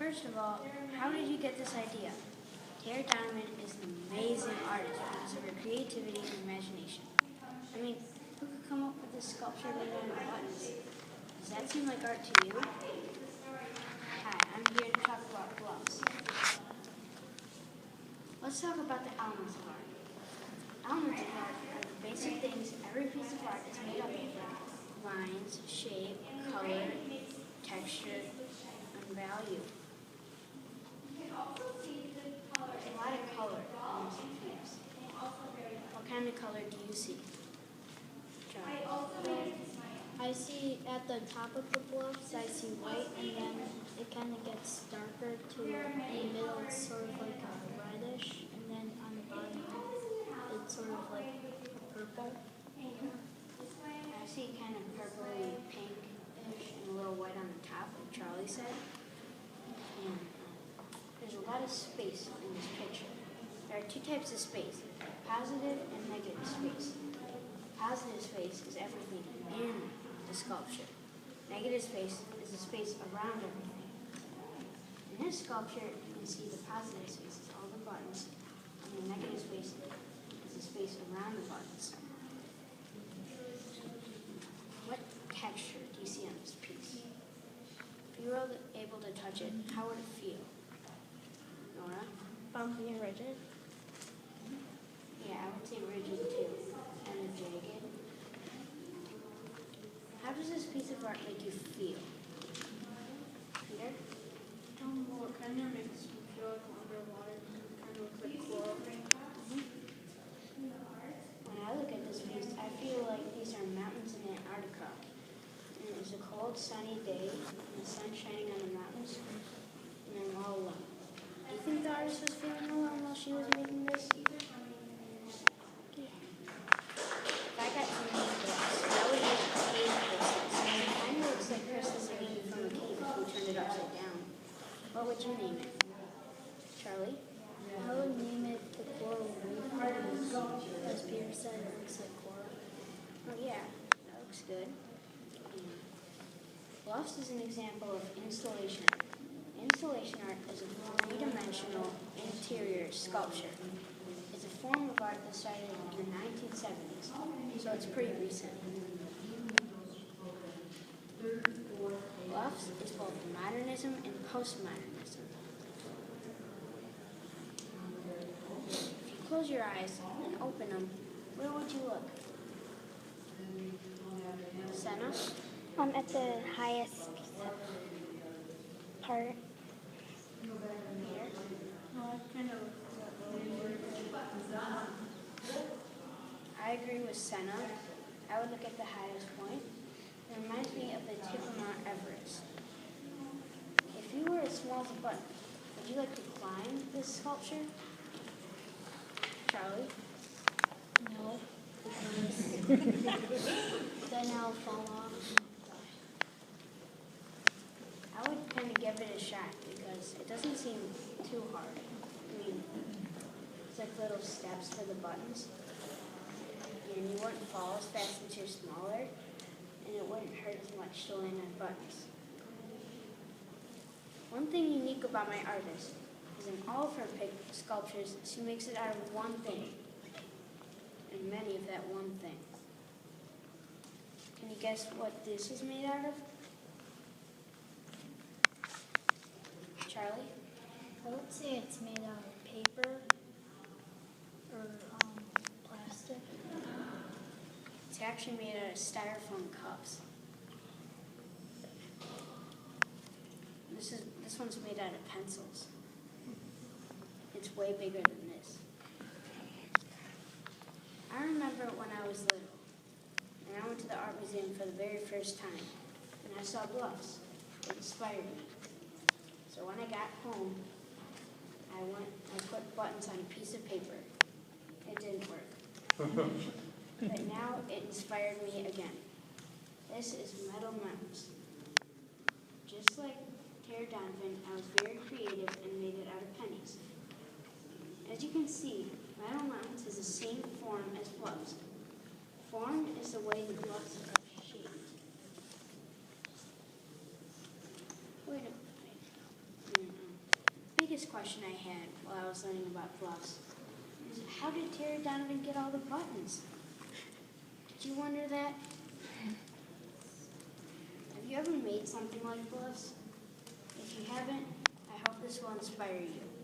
First of all, how did you get this idea? Tara Donovan is an amazing artist because of her creativity and imagination. I mean, who could come up with this sculpture made out of buttons? Does that seem like art to you? Hi, I'm here to talk about gloves. Let's talk about the elements of art. Elements of art are the basic things every piece of art is made up of: lines, shape, color, texture, and value. There's a lot of color in this piece. What kind of color do you see? John? I see at the top of the gloves, I see white, and then it kind of gets darker to in the middle, it's sort of like a reddish, and then on the bottom, it's sort of like a purple. I see kind of purpley pinkish and a little white on the top, like Charlie said. And there's a lot of space in this picture. There are two types of space: positive and negative space. Positive space is everything in the sculpture. Negative space is the space around everything. In this sculpture, you can see the positive space is all the buttons, and the negative space is the space around the buttons. What texture do you see on this piece? If you were able to touch it, how would it feel? Nora? Bumpy and rigid. Yeah, I would say rigid too, and jagged. How does this piece of art make you feel? Peter? Well, it kind of makes me feel like I'm underwater. It kind of looks like coral. When I look at this piece, I feel like these are mountains in Antarctica. And it's a cold, sunny day, and the sun shining on the mountains, and I'm all alone. Do you think the artist was feeling alone while she was making this? If I got to name this, I would make a cave crystals. It kind of looks like crystals hanging from a cave if we turned it upside down. What would you name it? Charlie? I would name it the coral reef, as Peter said, it looks like coral. Oh yeah, that looks good. Bluffs is an example of installation art. Installation art is a three-dimensional interior sculpture. It's a form of art that started in the 1970s, so it's pretty recent. Bluffs is both modernism and postmodernism. If you close your eyes and open them, where would you look? Senna? At the highest part. Peter? No, I kind of I agree with Senna. I would look at the highest point. It reminds me of the tip of Mount Everest. If you were as small as a button, would you like to climb this sculpture? Charlie? No. Then I'll fall off. I would kind of give it a shot because it doesn't seem too hard. I mean, it's like little steps for the buttons. And you wouldn't fall as fast since you're smaller, and it wouldn't hurt as much to land on buttons. One thing unique about my artist is in all of her sculptures, she makes it out of one thing, and many of that one thing. Can you guess what this is made out of? Charlie? I would say it's made out of paper or plastic. It's actually made out of styrofoam cups. This one's made out of pencils. It's way bigger than this. I remember when I was little, and I went to the art museum for the very first time, and I saw bluffs. It inspired me. So when I got home, I put buttons on a piece of paper. It didn't work. But now it inspired me again. This is metal mountains. Just like Tara Donovan, I was very creative and made it out of pennies. As you can see, metal mountains has the same form as bluffs. Form is the way the bluffs are shaped. Wait a minute. biggest question I had while I was learning about bluffs is how did Terry Donovan get all the buttons? Did you wonder that? Have you ever made something like bluffs? If you haven't, I hope this will inspire you.